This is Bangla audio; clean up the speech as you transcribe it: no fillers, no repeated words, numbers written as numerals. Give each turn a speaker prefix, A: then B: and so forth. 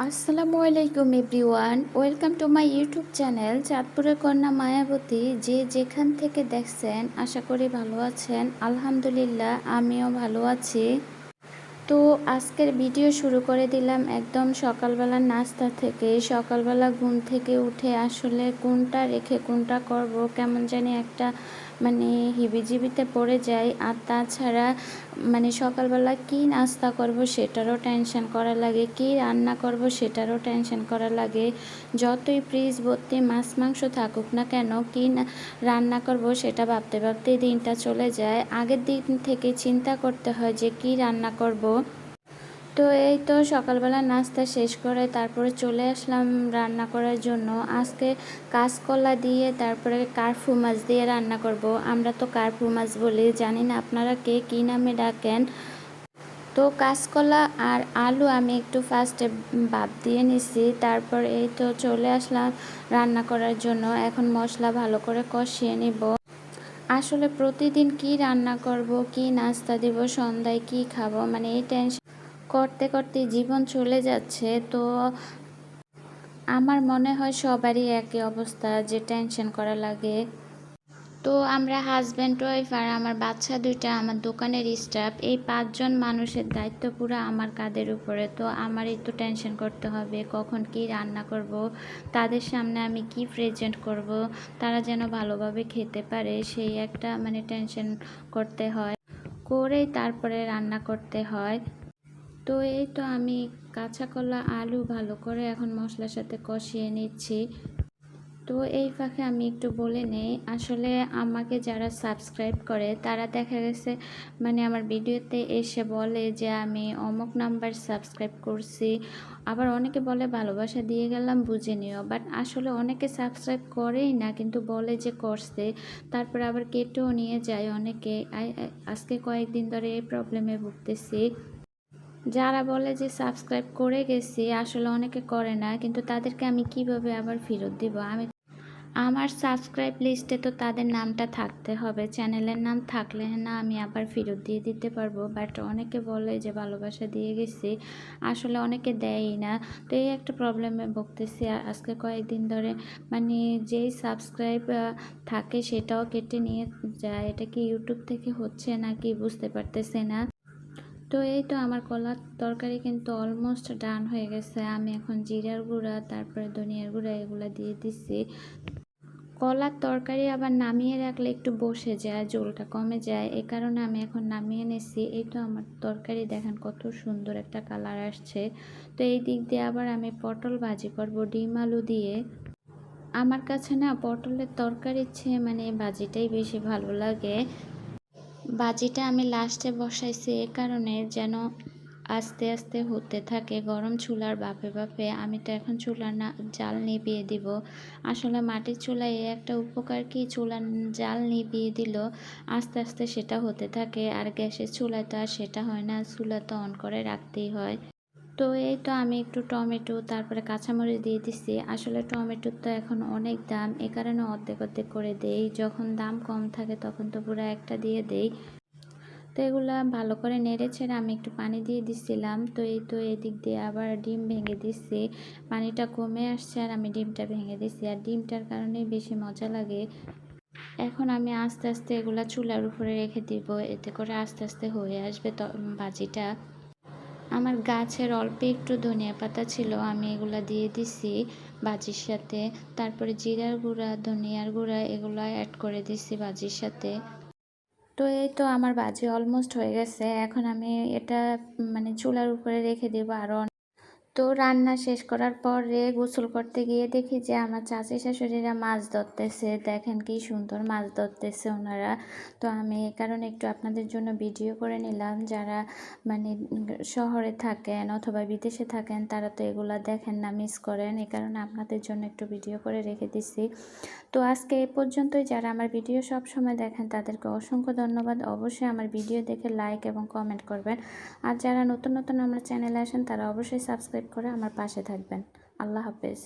A: আসসালামু আলাইকুম everyone, welcome to my YouTube channel চাঁদপুরের কন্যা মায়াবতী। যে যেখান থেকে দেখছেন আশা করি ভালো আছেন। আলহামদুলিল্লাহ আমিও ভালো আছি। তো আজকের ভিডিও শুরু করে দিলাম একদম সকালবেলার নাস্তা থেকে। সকালবেলা ঘুম থেকে উঠে আসলে কোনটা রেখে কোনটা করব কেমন জানি একটা হিবিজিবিতে পড়ে যাই। আর তাছাড়া সকালবেলা কি নাস্তা করব সেটারও টেনশন করা লাগে, কি রান্না করব সেটারও টেনশন করা লাগে। যতই ফ্রিজ ভর্তি মাছ মাংস থাকুক না কেন, কি রান্না করব সেটা ভাবতে ভাবতেই দিনটা চলে যায়। আগের দিন থেকে চিন্তা করতে হয় যে কি রান্না করব। তো এই তো সকালবেলা নাস্তা শেষ করে তারপরে চলে আসলাম রান্না করার জন্য। আজকে কাঁচকলা দিয়ে তারপরে কার্ফু মাছ দিয়ে রান্না করব। আমরা তো কার্ফু মাছ বলি, জানি না আপনারা কে কী নামে ডাকেন। তো কাঁচকলা আর আলু আমি একটু ফার্স্টে ভাপ দিয়ে নিছি, তারপর এই তো চলে আসলাম রান্না করার জন্য। এখন মশলা ভালো করে কষিয়ে নিব। আসলে প্রতিদিন কি রান্না করব, কি নাস্তা দেব, সন্ধ্যায় কি খাবো, এই টেনশন করতে করতে জীবন চলে যাচ্ছে। তো আমার মনে হয় সবারই একই অবস্থা, যে টেনশন করা লাগে। তো আমরা হাজব্যান্ড ওয়াইফ আর আমার বাচ্চা দুইটা, আমার দোকানের স্টাফ, এই 5জন মানুষের দায়িত্ব পুরো আমার কাঁধের উপরে। তো আমারই তো টেনশন করতে হবে কখন কি রান্না করব, তাদের সামনে আমি কি প্রেজেন্ট করব, তারা যেন ভালোভাবে খেতে পারে, সেই একটা টেনশন করতে হয়, করেই তারপরে রান্না করতে হয়। তো এই তো আমি কাঁচা কলা আলু ভালো করে এখন মশলার সাথে কষিয়ে নিচ্ছি। তো এই ফাঁকে আমি একটু বলে নেই, আসলে আমাকে যারা সাবস্ক্রাইব করে তারা দেখা গেছে আমার ভিডিওতে এসে বলে যে আমি অমুক নাম্বার সাবস্ক্রাইব করছি। আবার অনেকে বলে ভালোবাসা দিয়ে গেলাম বুঝে নিও, বাট আসলে অনেকে সাবস্ক্রাইব করেই না, কিন্তু বলে যে করছে, তারপরে আবার কেটেও নিয়ে যায় অনেকে। আজকে কয়েকদিন ধরে এই প্রবলেমে ভুগতেছি। যারা বলে যে সাবস্ক্রাইব করে গেছি, আসলে অনেকে করে না, কিন্তু তাদেরকে আমি কিভাবে আবার ফেরত দিব? আমার সাবস্ক্রাইব লিস্টে তো তাদের নামটা থাকতে হবে, চ্যানেলের নাম থাকলে না আমি আবার ফেরত দিয়ে দিতে পারবো। বাট অনেকে বলে যে ভালোবাসা দিয়ে গেছি, আসলে অনেকে দেয়ই না। তো এই একটা প্রবলেমে ভুগতেছি আজকে কয়েকদিন ধরে। যেই সাবস্ক্রাইব থাকে সেটাও কেটে নিয়ে যায়। এটা কি ইউটিউব থেকে হচ্ছে নাকি বুঝতে পারতেছে না। তো এই তো আমার কলার তরকারি কিন্তু অলমোস্ট ডান হয়ে গেছে। আমি এখন জিরার গুঁড়া তারপরে ধনিয়ার গুঁড়া এগুলো দিয়ে দিচ্ছি। কলার তরকারি আবার নামিয়ে রাখলে একটু বসে যায়, ঝোলটা কমে যায়, এই কারণে আমি এখন নামিয়ে নিচ্ছি। এই তো আমার তরকারি দেখেন কত সুন্দর একটা কালার আসছে। তো এই দিক দিয়ে আবার আমি পটল ভাজি করব ডিম আলু দিয়ে। আমার কাছে না পটলের তরকারির চেয়ে ভাজিটাই বেশি ভালো লাগে। ভাজিটা আমি লাস্টে বসাইছি এ কারণে যেন আস্তে আস্তে হতে থাকে গরম চুলার বাপে বাপে। আমি তো এখন চুলার না জাল নিভিয়ে দিব। আসলে মাটির চুলায় এই একটা উপকার কি, চুলার জাল নিভিয়ে দিল আস্তে আস্তে সেটা হতে থাকে। আর গ্যাসের চুলায় তো আর সেটা হয় না, চুলা তো অন করে রাখতেই হয়। তো এই তো আমি একটু টমেটো তারপরে কাঁচামরিচ দিয়ে দিচ্ছি। আসলে টমেটোর তো এখন অনেক দাম, এ কারণে অর্ধেক অর্ধেক করে দেই, যখন দাম কম থাকে তখন তো পুরো একটা দিয়ে দেই। তো এগুলা ভালো করে নেড়ে ছেড়ে আমি একটু পানি দিয়ে দিচ্ছিলাম। তো এই তো এদিক দিয়ে আবার ডিম ভেঙে দিচ্ছি। পানিটা কমে আসছে আর আমি ডিমটা ভেঙে দিচ্ছি, আর ডিমটার কারণেই বেশি মজা লাগে। এখন আমি আস্তে আস্তে এগুলা চুলার উপরে রেখে দিব, এতে করে আস্তে আস্তে হয়ে আসবে ভাজিটা। আমার গাছের অল্প একটু ধনিয়া পাতা ছিল, আমি এগুলা দিয়ে দিছি ভাজির সাথে। তারপরে জিরার গুঁড়া ধনিয়ার গুঁড়া এগুলো অ্যাড করে দিছি ভাজির সাথে। তো এই তো আমার ভাজি অলমোস্ট হয়ে গেছে। এখন আমি এটা চুলার উপরে রেখে দেবো আরও। তো রান্না শেষ করার পরে গোসল করতে গিয়ে দেখি যে আমার চাচি শাশুড়িরা মাছ ধরতেছে। দেখেন কি সুন্দর মাছ ধরতেছে ওনারা। তো আমি এই কারণে একটু আপনাদের জন্য ভিডিও করে নিলাম। যারা মানে শহরে থাকেন অথবা বিদেশে থাকেন তারা তো এগুলা দেখেন না, মিস করেন, এই কারণে আপনাদের জন্য একটু ভিডিও করে রেখে দিছি। তো আজকে এই পর্যন্তই। যারা আমার ভিডিও সব সময় দেখেন তাদেরকে অসংখ্য ধন্যবাদ। অবশ্যই আমার ভিডিও দেখে লাইক এবং কমেন্ট করবেন। আর যারা নতুন নতুন আমার চ্যানেলে আসেন তারা অবশ্যই সাবস্ক্রাইব করে আমার পাশে থাকবেন। আল্লাহ হাফেজ।